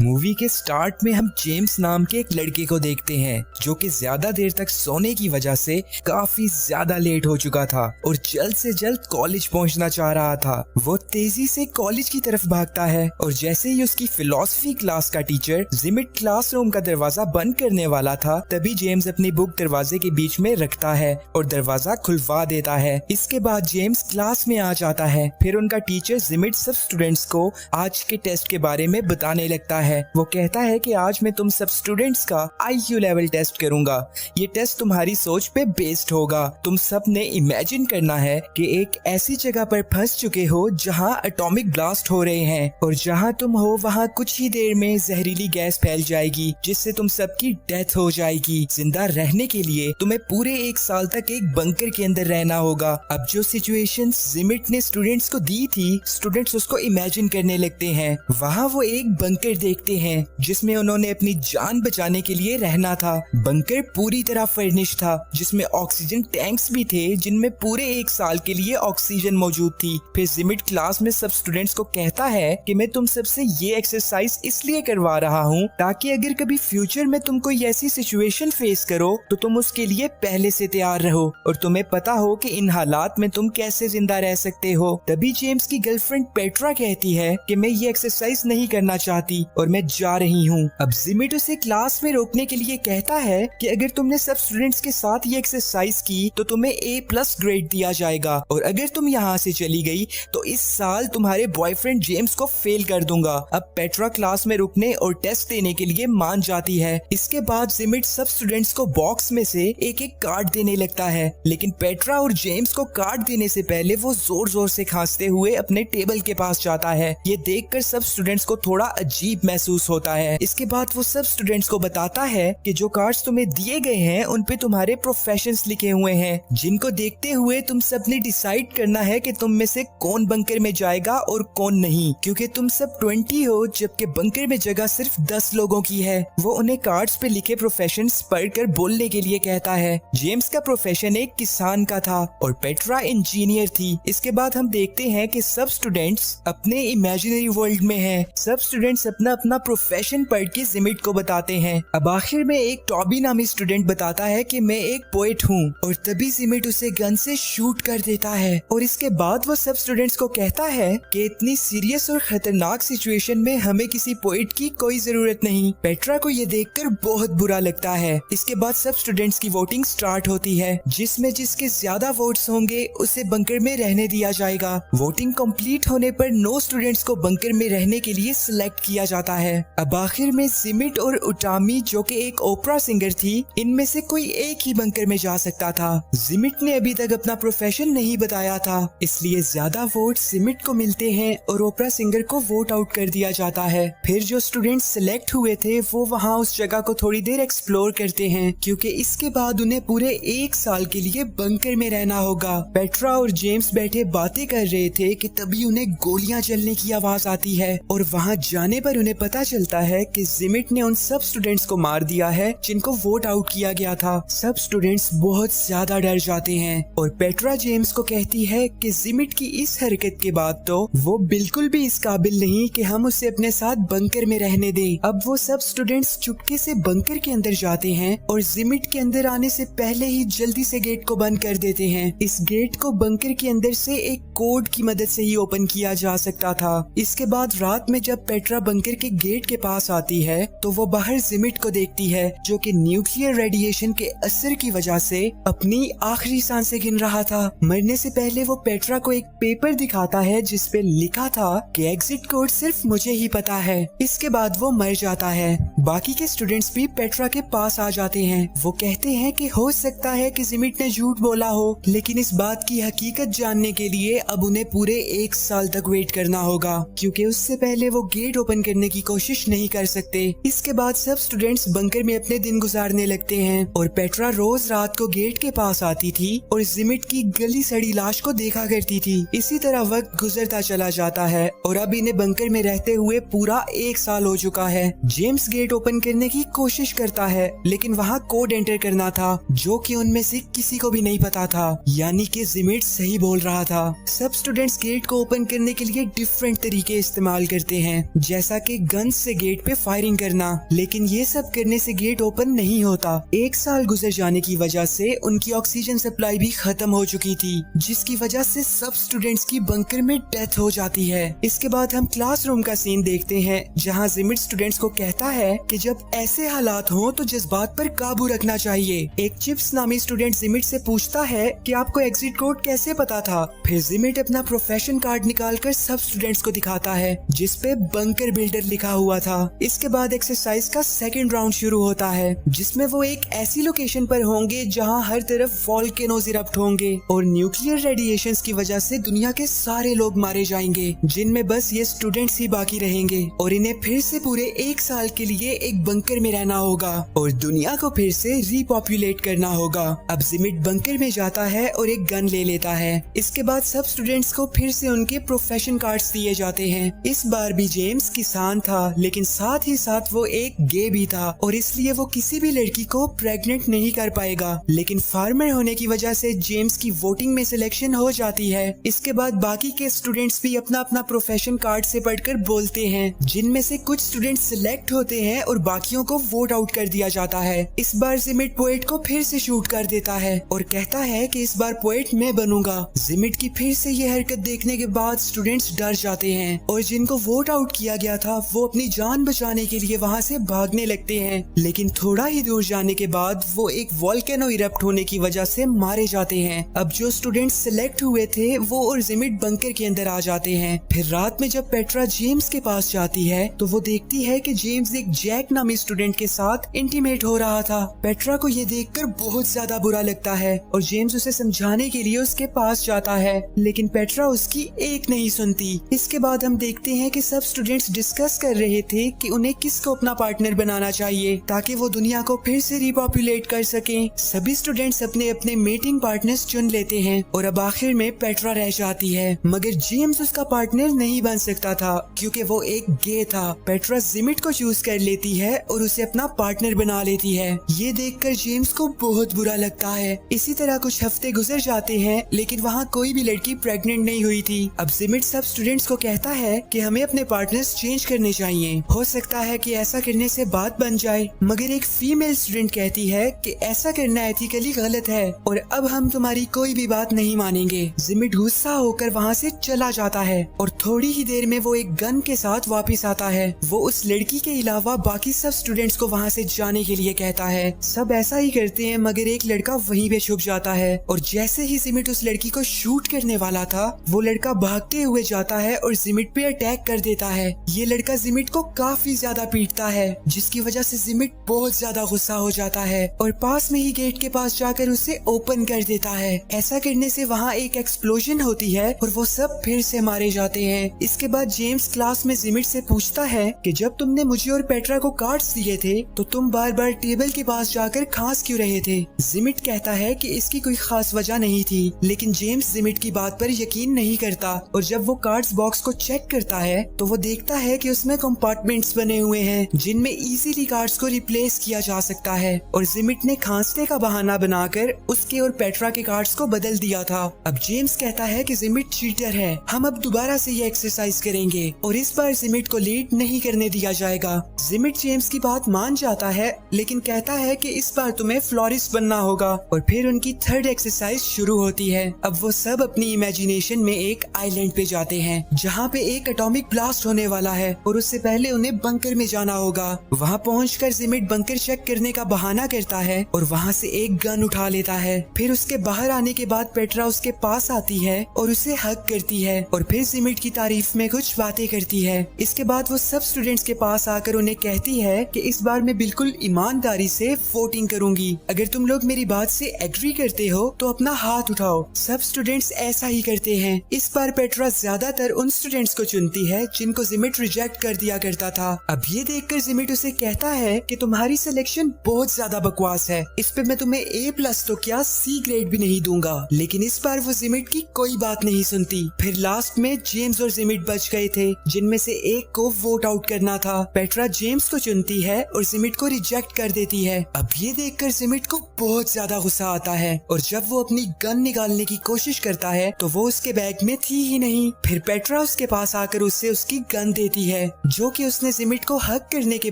Movie के start में हम जेम्स नाम के एक लड़के को देखते हैं जो कि ज्यादा देर तक सोने की वजह से काफी ज्यादा लेट हो चुका था और जल्द से जल्द कॉलेज पहुंचना चाह रहा था। वो तेजी से कॉलेज की तरफ भागता है और जैसे ही उसकी फिलॉसफी क्लास का टीचर जिमिट क्लासरूम का दरवाजा बंद करने वाला था, तभी जेम्स अपनी बुक दरवाजे के बीच में रखता है और दरवाजा खुलवा देता है। इसके बाद जेम्स क्लास में आ जाता है। फिर उनका टीचर जिमिट सब स्टूडेंट्स को आज के टेस्ट के बारे में बताने लगता है। वो कहता है कि आज मैं तुम सब स्टूडेंट्स का IQ लेवल टेस्ट करूंगा। ये टेस्ट तुम्हारी सोच पे बेस्ड होगा। तुम सब ने इमेजिन करना है कि एक ऐसी जगह पर फंस चुके हो जहां एटॉमिक ब्लास्ट हो रहे हैं और जहां तुम हो वहां कुछ ही देर में जहरीली गैस फैल जाएगी जिससे तुम सबकी डेथ हो जाएगी। जिंदा रहने के लिए तुम्हें पूरे 1 साल तक एक बंकर के अंदर रहना होगा। अब जो सिचुएशन जिमिट ने स्टूडेंट्स को दी थी, स्टूडेंट्स उसको इमेजिन करने लगते हैं। वहाँ वो एक बंकर देखते हैं जिसमें उन्होंने अपनी जान बचाने के लिए रहना था। बंकर पूरी तरह फर्निश था जिसमें ऑक्सीजन टैंक्स भी थे जिनमें पूरे 1 साल के लिए ऑक्सीजन मौजूद थी। फिर जिमिट क्लास में सब स्टूडेंट्स को कहता है कि मैं तुम सबसे ये एक्सरसाइज इसलिए करवा रहा हूँ ताकि अगर कभी फ्यूचर में तुम कोई ऐसी सिचुएशन फेस करो तो तुम उसके लिए पहले से तैयार रहो और तुम्हें पता हो कि इन हालात में तुम कैसे जिंदा रह सकते हो। तभी जेम्स की गर्लफ्रेंड पेट्रा कहती है कि मैं ये एक्सरसाइज नहीं करना चाहती और मैं जा रही हूँ। अब जिमिट उसे क्लास में रोकने के लिए कहता है कि अगर तुमने सब स्टूडेंट्स के साथ ये एक्सरसाइज की तो तुम्हें A+ ग्रेड दिया जाएगा और अगर तुम यहाँ से चली गई तो इस साल तुम्हारे बॉयफ्रेंड जेम्स को फेल कर दूंगा। अब पेट्रा क्लास में रुकने और टेस्ट देने के लिए मान जाती है। इसके बाद जिमिट सब स्टूडेंट्स को बॉक्स में से एक एक कार्ड देने लगता है, लेकिन पेट्रा और जेम्स को कार्ड देने से पहले वो जोर जोर से खांसते हुए अपने टेबल के पास जाता है। ये देखकर सब स्टूडेंट्स को थोड़ा अजीब महसूस होता है। इसके बाद वो सब स्टूडेंट्स को बताता है कि जो कार्ड्स तुम्हें दिए गए हैं उन पे तुम्हारे प्रोफेशंस लिखे हुए हैं जिनको देखते हुए तुम सब ने डिसाइड करना है कि तुम में से कौन बंकर में जाएगा और कौन नहीं, क्योंकि तुम सब 20 हो जबकि बंकर में जगह सिर्फ 10 लोगों की है। वो उन्हें कार्ड्स पे लिखे प्रोफेशंस पढ़कर बोलने के लिए कहता है। जेम्स का प्रोफेशन एक किसान का था और पेट्रा इंजीनियर थी। इसके बाद हम देखते हैं कि सब स्टूडेंट्स अपने इमेजिनरी वर्ल्ड में हैं। सब स्टूडेंट्स अपना अपना प्रोफेशन पढ़ के जिमिट को बताते हैं। अब आखिर में एक टॉबी नामी स्टूडेंट बताता है कि मैं एक पोएट हूँ और तभी जिमिट उसे गन से शूट कर देता है। और इसके बाद वो सब स्टूडेंट्स को कहता है कि इतनी सीरियस और खतरनाक सिचुएशन में हमें किसी पोएट की कोई जरूरत नहीं। पेट्रा को ये देखकर बहुत बुरा लगता है। इसके बाद सब स्टूडेंट्स की वोटिंग स्टार्ट होती है जिसमें जिसके ज्यादा वोट्स होंगे उसे बंकर में रहने दिया जाएगा। वोटिंग कंप्लीट होने पर 9 स्टूडेंट्स को बंकर में रहने के लिए सिलेक्ट किया जाता है। अब आखिर में जिमिट और उटामी जो कि एक ओपरा सिंगर थी, इनमें से कोई एक ही बंकर में जा सकता था। जिमिट ने अभी तक अपना प्रोफेशन नहीं बताया था, इसलिए ज्यादा वोट जिमिट को मिलते हैं और ओपरा सिंगर को वोट आउट कर दिया जाता है। फिर जो स्टूडेंट्स सिलेक्ट हुए थे वो वहाँ उस जगह को थोड़ी देर एक्सप्लोर करते हैं क्योंकि इसके बाद उन्हें पूरे 1 साल के लिए बंकर में रहना होगा। पेट्रा और जेम्स बैठे बातें कर रहे थे कि तभी उन्हें गोलियां चलने की आवाज आती है और वहां जाने पर उन्हें पता चलता है कि जिमिट ने उन सब स्टूडेंट्स को मार दिया है जिनको वोट आउट किया गया था। सब स्टूडेंट्स बहुत ज्यादा डर जाते हैं और पेट्रा जेम्स को कहती है कि जिमिट की इस हरकत के बाद तो वो बिल्कुल भी इस काबिल नहीं कि हम उसे अपने साथ बंकर में रहने दें। अब वो सब स्टूडेंट्स चुपके से बंकर के अंदर जाते हैं और जिमिट के अंदर आने से पहले ही जल्दी से गेट को बंद कर देते हैं। इस गेट को बंकर के अंदर से एक कोड की मदद से ही ओपन किया जा सकता था। इसके बाद रात में जब पेट्रा बंकर के गेट के पास आती है तो वो बाहर जिमिट को देखती है जो कि न्यूक्लियर रेडिएशन के असर की वजह से अपनी आखिरी सांसें गिन रहा था। मरने से पहले वो पेट्रा को एक पेपर दिखाता है जिसपे लिखा था कि एग्जिट कोड सिर्फ मुझे ही पता है। इसके बाद वो मर जाता है। बाकी के स्टूडेंट्स भी पेट्रा के पास आ जाते हैं। वो कहते हैं कि हो सकता है कि जिमिट ने झूठ बोला हो, लेकिन इस बात की हकीकत जानने के लिए अब उन्हें पूरे 1 साल तक वेट करना होगा क्योंकि उससे पहले वो गेट ओपन करने की कोशिश नहीं कर सकते। इसके बाद सब स्टूडेंट्स बंकर में अपने दिन गुजारने लगते हैं और पेट्रा रोज रात को गेट के पास आती थी और जिमिट की गली सड़ी लाश को देखा करती थी। इसी तरह वक्त गुजरता चला जाता है और अब इन्हें बंकर में रहते हुए पूरा 1 साल हो चुका है। जेम्स गेट ओपन करने की कोशिश करता है लेकिन वहाँ कोड एंटर करना था जो कि उनमें से किसी को भी नहीं पता था, यानी कि जिमिट सही बोल रहा था। सब स्टूडेंट्स गेट को ओपन करने के लिए डिफरेंट तरीके इस्तेमाल करते हैं जैसा कि गन से गेट पे फायरिंग करना, लेकिन ये सब करने से गेट ओपन नहीं होता। 1 साल गुजर जाने की वजह से उनकी ऑक्सीजन सप्लाई भी खत्म हो चुकी थी, जिसकी वजह से सब स्टूडेंट्स की बंकर में डेथ हो जाती है। इसके बाद हम क्लासरूम का सीन देखते हैं, जहाँ जिमिट स्टूडेंट्स को कहता है कि जब ऐसे हालात हो तो जज्बात पर काबू रखना चाहिए। एक चिप्स नामी स्टूडेंट जिमिट से पूछता है कि आपको एग्जिट कोड कैसे पता था। फिर जिमिट अपना प्रोफेशन कार्ड निकालकर सब स्टूडेंट्स को दिखाता है, जिसपे बंकर बिल्डर लिखा हुआ था। इसके बाद एक्सरसाइज का सेकंड राउंड शुरू होता है, जिसमें वो एक ऐसी लोकेशन पर होंगे जहां हर तरफ वोल्केनोज इरप्ट होंगे और न्यूक्लियर रेडिएशंस की वजह से दुनिया के सारे लोग मारे जाएंगे, जिनमें बस ये स्टूडेंट्स ही बाकी रहेंगे और इन्हें फिर से पूरे 1 साल के लिए एक बंकर में रहना होगा और दुनिया को फिर से रिपॉपुलेट करना होगा। अब जिमिट बंकर में जाता है और एक गन ले लेता है। इसके बाद सब स्टूडेंट्स को फिर से उनके प्रोफेशन कार्ड्स दिए जाते हैं। इस बार भी जेम्स किसान था, लेकिन साथ ही साथ वो एक गे भी था और इसलिए वो किसी भी लड़की को प्रेग्नेंट नहीं कर पाएगा। लेकिन फार्मर होने की वजह से जेम्स की वोटिंग में सिलेक्शन हो जाती है। इसके बाद बाकी के स्टूडेंट्स भी अपना अपना प्रोफेशन कार्ड से पढ़कर बोलते हैं, जिनमें से कुछ स्टूडेंट्स सिलेक्ट होते हैं और बाकियों को वोट आउट कर दिया जाता है। इस बार जिमिट पोएट को फिर से शूट कर देता है और कहता है कि इस बार पोएट मैं बनूंगा। जिमिट की फिर से ये हरकत देखने के बाद स्टूडेंट्स डर जाते हैं और जिनको वोट आउट किया गया था वो अपनी जान बचाने के लिए वहाँ से भागने लगते हैं। लेकिन थोड़ा ही दूर जाने के बाद वो एक वोल्केनो इरप्ट होने की वजह से मारे जाते हैं। अब जो स्टूडेंट्स सिलेक्ट हुए थे वो और जिमिट बंकर के अंदर आ जाते हैं। फिर रात में जब पेट्रा जेम्स के पास जाती है तो वो देखती है कि जेम्स एक जैक नामी स्टूडेंट के साथ इंटीमेट हो रहा था। पेट्रा को ये देखकर बहुत ज्यादा बुरा लगता है और जेम्स उसे समझाने के लिए उसके पास जाता है, लेकिन पेट्रा उसकी एक नहीं सुनती। इसके बाद हम देखते हैं कि सब स्टूडेंट्स डिस्कस कर रहे थे कि उन्हें किसको अपना पार्टनर बनाना चाहिए ताकि वो दुनिया को फिर से रिपॉपुलेट कर सकें। सभी स्टूडेंट्स अपने अपने मेटिंग पार्टनर्स चुन लेते हैं और अब आखिर में पेट्रा रह जाती है, मगर जेम्स उसका पार्टनर नहीं बन सकता था क्योंकि वो एक गे था। पेट्रा जिमिट को चूज कर लेती है और उसे अपना पार्टनर बना लेती है। ये देखकर जेम्स को बहुत बुरा लगता है। इसी तरह कुछ हफ्ते गुजर जाते हैं, लेकिन वहाँ कोई भी लड़की प्रेग्नेंट नहीं हुई थी। अब जिमिट सब स्टूडेंट्स को कहता है कि हमें अपने पार्टनर्स चेंज करने चाहिए, हो सकता है कि ऐसा करने से बात बन जाए। मगर एक फीमेल स्टूडेंट कहती है कि ऐसा करना एथिकली गलत है और अब हम तुम्हारी कोई भी बात नहीं मानेंगे। जिमिट गुस्सा होकर वहाँ से चला जाता है और थोड़ी ही देर में वो एक गन के साथ वापस आता है। वो उस लड़की के अलावा बाकी सब स्टूडेंट्स को वहाँ से जाने के लिए कहता है। सब ऐसा ही करते हैं, मगर एक लड़का वहीं पे छुप जाता है और जैसे ही जिमिट उस लड़की को शूट करने वाला था, वो लड़का भागते हुए जाता है और जिमिट पे अटैक कर देता है। ये लड़का जिमिट को काफी ज्यादा पीटता है, जिसकी वजह से जिमिट बहुत ज्यादा गुस्सा हो जाता है और पास में ही गेट के पास जाकर उसे ओपन कर देता है। ऐसा करने से वहाँ एक एक्सप्लोजन होती है और वो सब फिर से मारे जाते हैं। इसके बाद जेम्स क्लास में जिमिट से पूछता है कि जब तुमने मुझे और पेट्रा को कार्ड्स दिए थे तो तुम बार बार टेबल के पास जाकर खांस क्यों रहे थे। जिमिट कहता है कि इसकी कोई खास वजह नहीं थी, लेकिन जेम्स जिमिट की बात पर यकीन नहीं करता और जब वो कार्ड्स बॉक्स को चेक करता है तो वो देखता है कि उसमें कंपार्टमेंट्स बने हुए हैं जिनमें इजीली कार्ड्स को रिप्लेस किया जा सकता है और जिमिट ने खांसने का बहाना बनाकर उसके और पेट्रा के कार्ड्स को बदल दिया था। अब जेम्स कहता है कि जिमिट चीटर है, हम अब दोबारा से ये एक्सरसाइज करेंगे और इस बार जिमिट को लीड नहीं करने दिया जाएगा। जिमिट जेम्स की बात मान जाता है, लेकिन कहता है कि इस बार तुम्हें फ्लोरिस्ट बनना होगा और फिर उनकी थर्ड एक्सरसाइज शुरू होती है। अब वो सब अपनी इमेजिनेशन में एक आइलैंड पे जाते हैं जहाँ पे एक एटॉमिक ब्लास्ट होने वाला है और उससे पहले उन्हें बंकर में जाना होगा। वहाँ पहुंचकर जिमिट बंकर चेक करने का बहाना करता है और वहाँ से एक गन उठा लेता है। फिर उसके बाहर आने के बाद पेट्रा उसके पास आती है और उसे हग करती है और फिर जिमिट की तारीफ में कुछ बातें करती है। इसके बाद वो सब स्टूडेंट्स के पास आकर उन्हें कहती है कि इस बार मैं बिल्कुल ईमानदारी से वोटिंग करूंगी, अगर तुम लोग मेरी बात से एग्री करते हो तो अपना हाथ उठाओ। सब स्टूडेंट्स ऐसा ही करते हैं। इस बार पेट्रा ज्यादातर उन स्टूडेंट्स को चुनती है जिनको जिमिट रिजेक्ट कर दिया करता था। अब ये देखकर जिमिट उसे कहता है कि तुम्हारी सिलेक्शन बहुत ज्यादा बकवास है, इस पे मैं तुम्हें A+ तो क्या C ग्रेड भी नहीं दूंगा। लेकिन इस बार वो जिमिट की कोई बात नहीं सुनती। फिर लास्ट में जेम्स और जिमिट बच गए थे, जिनमें से एक को वोट आउट करना था। पेट्रा जेम्स को चुनती है और जिमिट को रिजेक्ट कर देती है। अब ये देखकर जिमिट को बहुत ज्यादा गुस्सा आता है और जब वो अपनी गन निकालने की कोशिश करता है तो वो उसके बैग में थी ही नहीं। फिर पेट्रा उसके पास आकर उससे उसकी गन देती है जो कि उसने जिमिट को हक करने के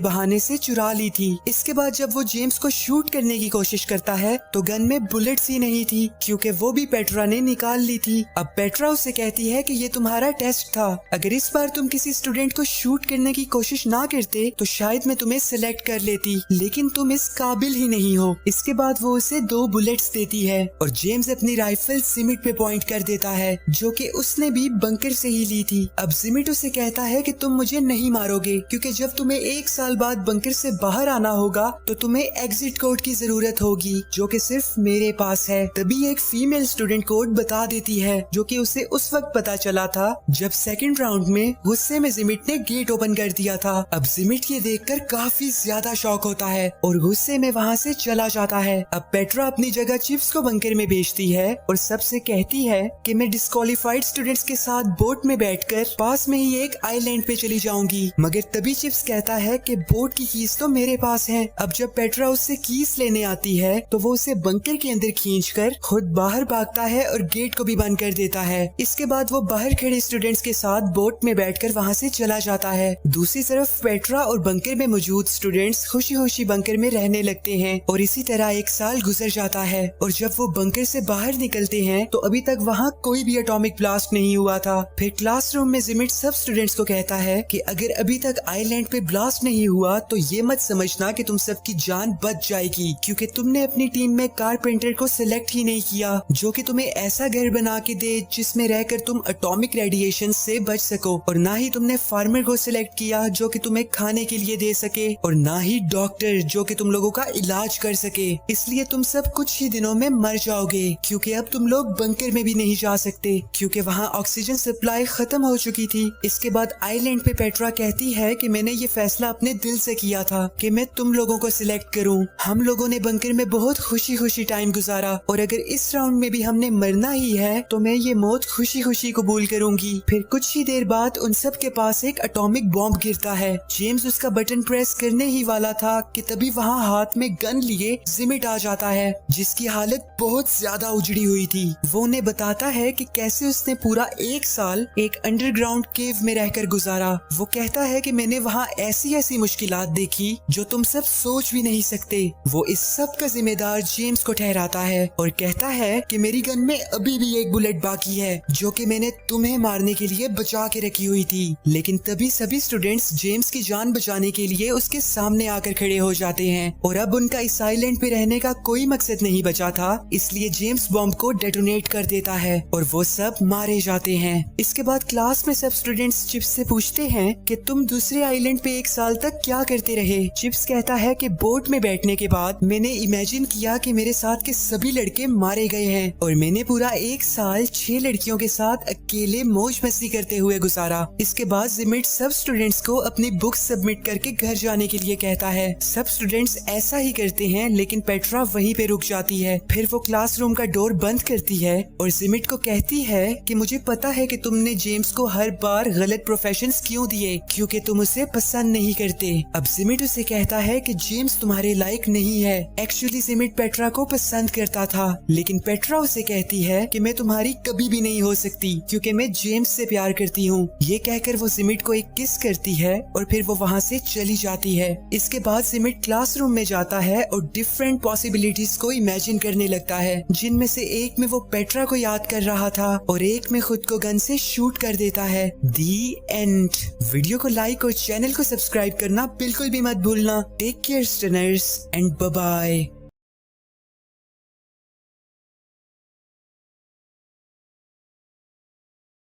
बहाने से चुरा ली थी। इसके बाद जब वो जेम्स को शूट करने की कोशिश करता है तो गन में बुलेट्स ही नहीं थी, क्योंकि वो भी पेट्रा ने निकाल ली थी। अब पेट्रा उससे कहती है कि ये तुम्हारा टेस्ट था, अगर इस बार तुम किसी स्टूडेंट को शूट करने की कोशिश ना करते तो शायद मैं तुम्हें सिलेक्ट कर लेती, लेकिन तुम इस काबिल ही नहीं हो। इसके बाद वो उसे 2 बुलेट्स देती है और जेम्स अपनी राइफल जिमिट पे पॉइंट कर देता है, जो कि उसने भी बंकर से ही ली थी। अब जिमिट उसे कहता है कि तुम मुझे नहीं मारोगे, क्योंकि जब तुम्हें 1 साल बाद बंकर से बाहर आना होगा तो तुम्हें एग्जिट कोड की जरूरत होगी, जो कि सिर्फ मेरे पास है। तभी एक फीमेल स्टूडेंट कोड बता देती है, जो कि उसे उस वक्त पता चला था जब सेकंड राउंड में गुस्से में जिमिट ने गेट ओपन कर दिया था। अब जिमिट ये देखकर काफी ज्यादा शॉक होता है और गुस्से में वहाँ से चला जाता है। अब पेट्रा अपनी जगह चिप्स को बंकर में भेजती है और सबसे कहती है कि मैं डिस्क्वालिफाइड स्टूडेंट्स के साथ बोट में बैठकर पास में ही एक आइलैंड पे चली जाऊंगी। मगर तभी चिप्स कहता है कि बोट की कीज तो मेरे पास है। अब जब पेट्रा उससे कीज लेने आती है तो वो उसे बंकर के अंदर खींचकर खुद बाहर भागता है और गेट को भी बंद कर देता है। इसके बाद वो बाहर खड़े स्टूडेंट्स के साथ बोट में बैठकर वहाँ से चला जाता है। दूसरी तरफ पेट्रा और बंकर में मौजूद स्टूडेंट्स खुशी खुशी बंकर में रहने लगते हैं और इसी तरह 1 साल गुजर जाता है। और जब वो बंकर से बाहर निकलते हैं तो अभी तक वहाँ कोई भी एटॉमिक ब्लास्ट नहीं हुआ था। फिर क्लासरूम में जिमिट सब स्टूडेंट्स को कहता है कि अगर अभी तक आइलैंड पे ब्लास्ट नहीं हुआ तो ये मत समझना कि तुम सबकी जान बच जाएगी, क्योंकि तुमने अपनी टीम में कारपेंटर को सिलेक्ट ही नहीं किया, जो कि तुम्हें ऐसा घर बना के दे जिसमें रहकर तुम एटॉमिक रेडिएशन से बच सको, और ना ही तुमने फार्मर को सिलेक्ट किया जो कि तुम्हें खाने के लिए दे सके, और ना ही डॉक्टर जो कि तुम लोगों का इलाज कर सके। इसलिए तुम सब कुछ ही दिनों में मर जाओगे, क्योंकि अब तुम लोग बंकर में भी नहीं जा सकते, क्योंकि वहाँ ऑक्सीजन सप्लाई खत्म हो चुकी थी। इसके बाद आइलैंड पे पेट्रा कहती है कि मैंने ये फैसला अपने दिल से किया था कि मैं तुम लोगों को सिलेक्ट करूं। हम लोगों ने बंकर में बहुत खुशी खुशी टाइम गुजारा, और अगर इस राउंड में भी हमने मरना ही है तो मैं ये मौत खुशी खुशी कबूल करूंगी। फिर कुछ ही देर बाद उन सब के पास एक एटॉमिक बॉम्ब गिरता है। जेम्स उसका बटन प्रेस करने ही वाला था कि तभी वहाँ हाथ में गन लिए जिमिट आ जाता है, जिसकी हालत बहुत ज्यादा उजड़ी हुई थी। वो उन्हें बताता है कि कैसे उसने पूरा 1 साल एक अंडरग्राउंड केव में रहकर गुजारा। वो कहता है कि मैंने वहाँ ऐसी ऐसी मुश्किलात देखी जो तुम सब सोच भी नहीं सकते। वो इस सब का जिम्मेदार जेम्स को ठहराता है और कहता है कि मेरी गन में अभी भी एक बुलेट बाकी है, जो कि मैंने तुम्हें मारने के लिए बचा के रखी हुई थी। लेकिन तभी सभी स्टूडेंट्स जेम्स की जान बचाने के लिए उसके सामने आकर खड़े हो जाते हैं, और अब उनका इस आइलैंड पे रहने का कोई मकसद नहीं बचा था, इसलिए जेम्स बॉम्ब को डेटोनेट कर देता है और वो सब मारे जाते हैं। इसके बाद क्लास में सब स्टूडेंट्स चिप्स से पूछते हैं कि तुम दूसरे आइलैंड पे 1 साल तक क्या करते रहे। चिप्स कहता है कि बोट में बैठने के बाद मैंने इमेजिन किया कि मेरे साथ के सभी लड़के मारे गए हैं, और मैंने पूरा 1 साल 6 लड़कियों के साथ अकेले मौज मस्ती करते हुए गुजारा। इसके बाद जिमिट सब स्टूडेंट्स को अपनी बुक्स सबमिट करके घर जाने के लिए कहता है। सब स्टूडेंट्स ऐसा ही करते हैं, लेकिन पेट्रा वहीं पे रुक जाती है। फिर वो क्लासरूम का डोर बंद करती है और जिमिट को कहती है कि मुझे पता है कि तुमने जेम्स को हर बार गलत प्रोफेशंस क्यों दिए, क्योंकि तुम उसे पसंद नहीं करते। अब जिमिट उसे कहता है कि जेम्स तुम्हारे लायक नहीं है। एक्चुअली जिमिट पेट्रा को पसंद करता था, लेकिन पेट्रा उसे कहती है कि मैं तुम्हारी कभी भी नहीं हो सकती, क्योंकि मैं जेम्स से प्यार करती हूँ। ये कहकर वो जिमिट को एक किस करती है और फिर वो वहाँ से चली जाती है। इसके बाद जिमिट क्लासरूम में जाता है और डिफरेंट पॉसिबिलिटीज को इमेजिन करने लगता है, जिनमें से एक में वो पेट्रा को याद कर रहा था और एक में खुद को गन से शूट कर देता है। The end. वीडियो को लाइक और चैनल को सब्सक्राइब करना बिल्कुल भी मत भूलना। Take care stunners and bye bye.